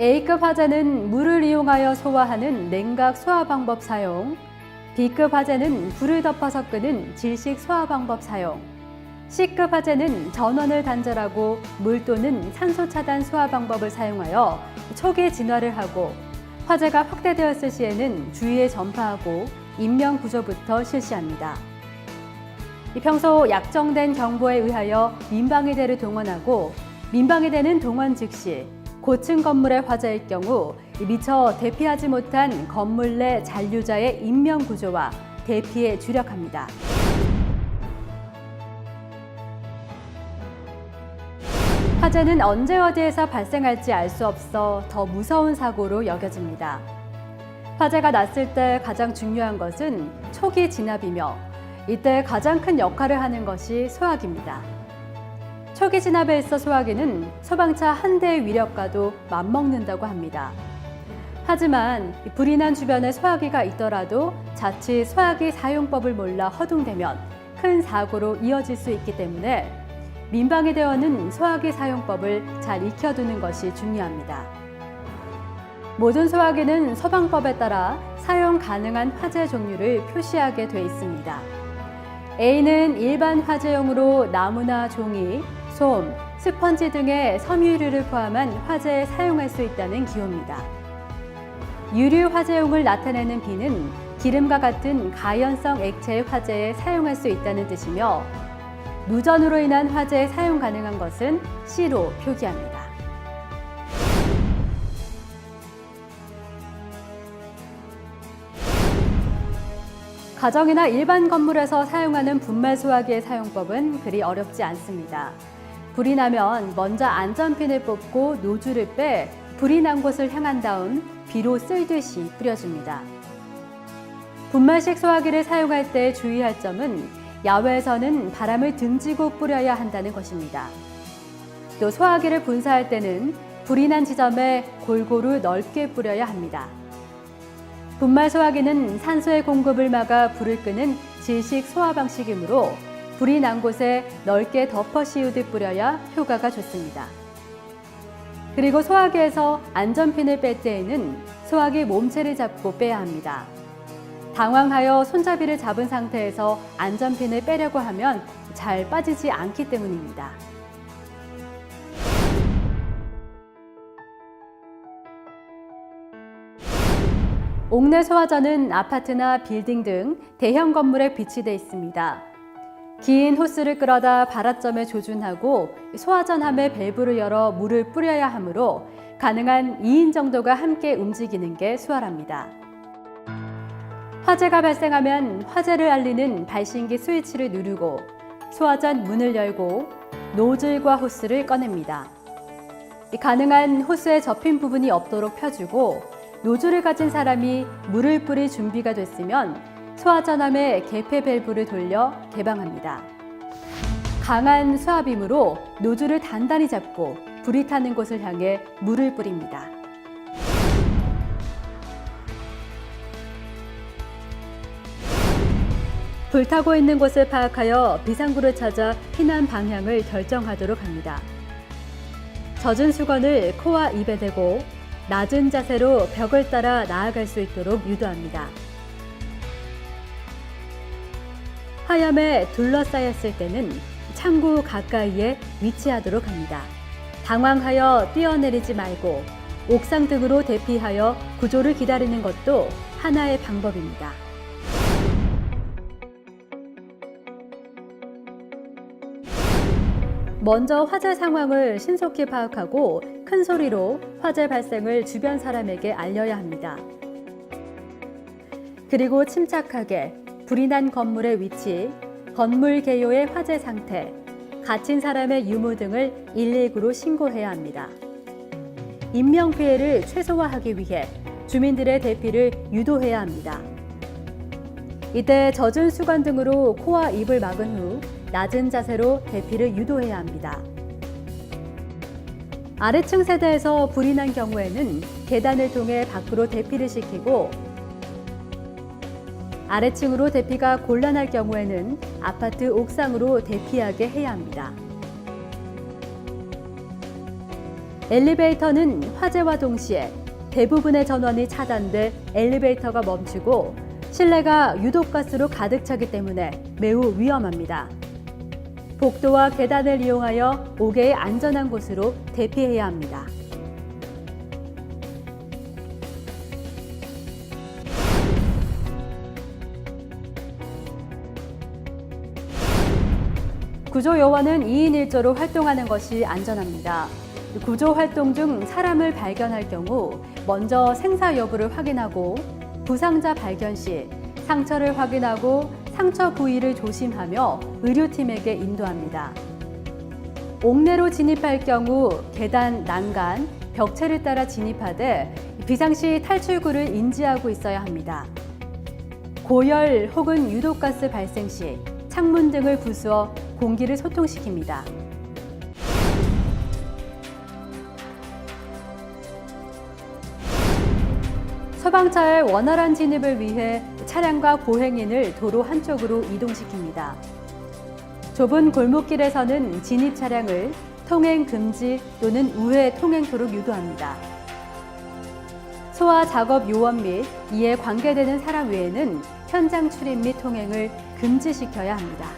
A급 화재는 물을 이용하여 소화하는 냉각 소화 방법 사용, B급 화재는 불을 덮어서 끄는 질식 소화 방법 사용, C급 화재는 전원을 단절하고 물 또는 산소 차단 소화 방법을 사용하여 초기 진화를 하고 화재가 확대되었을 시에는 주위에 전파하고 인명 구조부터 실시합니다. 평소 약정된 정보에 의하여 민방위대를 동원하고 민방위대는 동원 즉시 고층 건물의 화재일 경우 미처 대피하지 못한 건물 내 잔류자의 인명 구조와 대피에 주력합니다. 화재는 언제 어디에서 발생할지 알 수 없어 더 무서운 사고로 여겨집니다. 화재가 났을 때 가장 중요한 것은 초기 진압이며 이때 가장 큰 역할을 하는 것이 소화기입니다. 초기 진압에 있어 소화기는 소방차 한 대의 위력과도 맞먹는다고 합니다. 하지만 불이 난 주변에 소화기가 있더라도 자칫 소화기 사용법을 몰라 허둥대면 큰 사고로 이어질 수 있기 때문에 민방위대원은 소화기 사용법을 잘 익혀두는 것이 중요합니다. 모든 소화기는 소방법에 따라 사용 가능한 화재 종류를 표시하게 돼 있습니다. A는 일반 화재용으로 나무나 종이, 솜, 스펀지 등의 섬유유를 포함한 화재에 사용할 수 있다는 기호입니다. 유류 화재용을 나타내는 B는 기름과 같은 가연성 액체의 화재에 사용할 수 있다는 뜻이며 누전으로 인한 화재에 사용 가능한 것은 C로 표기합니다. 가정이나 일반 건물에서 사용하는 분말 소화기의 사용법은 그리 어렵지 않습니다. 불이 나면 먼저 안전핀을 뽑고 노즐을 빼 불이 난 곳을 향한 다음 비로 쓸듯이 뿌려줍니다. 분말식 소화기를 사용할 때 주의할 점은 야외에서는 바람을 등지고 뿌려야 한다는 것입니다. 또 소화기를 분사할 때는 불이 난 지점에 골고루 넓게 뿌려야 합니다. 분말 소화기는 산소의 공급을 막아 불을 끄는 질식 소화 방식이므로 불이 난 곳에 넓게 덮어 씌우듯 뿌려야 효과가 좋습니다. 그리고 소화기에서 안전핀을 뺄 때에는 소화기 몸체를 잡고 빼야 합니다. 당황하여 손잡이를 잡은 상태에서 안전핀을 빼려고 하면 잘 빠지지 않기 때문입니다. 옥내 소화전은 아파트나 빌딩 등 대형 건물에 비치되어 있습니다. 긴 호스를 끌어다 발화점에 조준하고 소화전함의 밸브를 열어 물을 뿌려야 하므로 가능한 2인 정도가 함께 움직이는 게 수월합니다. 화재가 발생하면 화재를 알리는 발신기 스위치를 누르고 소화전 문을 열고 노즐과 호스를 꺼냅니다. 가능한 호스에 접힌 부분이 없도록 펴주고 노즐을 가진 사람이 물을 뿌릴 준비가 됐으면 소화전함의 개폐 밸브를 돌려 개방합니다. 강한 수압힘으로 노즐을 단단히 잡고 불이 타는 곳을 향해 물을 뿌립니다. 불타고 있는 곳을 파악하여 비상구를 찾아 피난 방향을 결정하도록 합니다. 젖은 수건을 코와 입에 대고 낮은 자세로 벽을 따라 나아갈 수 있도록 유도합니다. 화염에 둘러싸였을 때는 창구 가까이에 위치하도록 합니다. 당황하여 뛰어내리지 말고 옥상 등으로 대피하여 구조를 기다리는 것도 하나의 방법입니다. 먼저 화재 상황을 신속히 파악하고 큰 소리로 화재 발생을 주변 사람에게 알려야 합니다. 그리고 침착하게 불이 난 건물의 위치, 건물 개요의 화재 상태, 갇힌 사람의 유무 등을 119로 신고해야 합니다. 인명피해를 최소화하기 위해 주민들의 대피를 유도해야 합니다. 이때 젖은 수건 등으로 코와 입을 막은 후 낮은 자세로 대피를 유도해야 합니다. 아래층 세대에서 불이 난 경우에는 계단을 통해 밖으로 대피를 시키고 아래층으로 대피가 곤란할 경우에는 아파트 옥상으로 대피하게 해야 합니다. 엘리베이터는 화재와 동시에 대부분의 전원이 차단돼 엘리베이터가 멈추고 실내가 유독가스로 가득 차기 때문에 매우 위험합니다. 복도와 계단을 이용하여 5개의 안전한 곳으로 대피해야 합니다. 구조요원은 2인 1조로 활동하는 것이 안전합니다. 구조 활동 중 사람을 발견할 경우 먼저 생사 여부를 확인하고 부상자 발견 시 상처를 확인하고 상처 부위를 조심하며 의료팀에게 인도합니다. 옥내로 진입할 경우 계단, 난간, 벽체를 따라 진입하되 비상시 탈출구를 인지하고 있어야 합니다. 고열 혹은 유독가스 발생 시 창문 등을 부수어 공기를 소통시킵니다. 소방차의 원활한 진입을 위해 차량과 보행인을 도로 한쪽으로 이동시킵니다. 좁은 골목길에서는 진입 차량을 통행 금지 또는 우회 통행토록 유도합니다. 소화 작업 요원 및 이에 관계되는 사람 외에는 현장 출입 및 통행을 금지시켜야 합니다.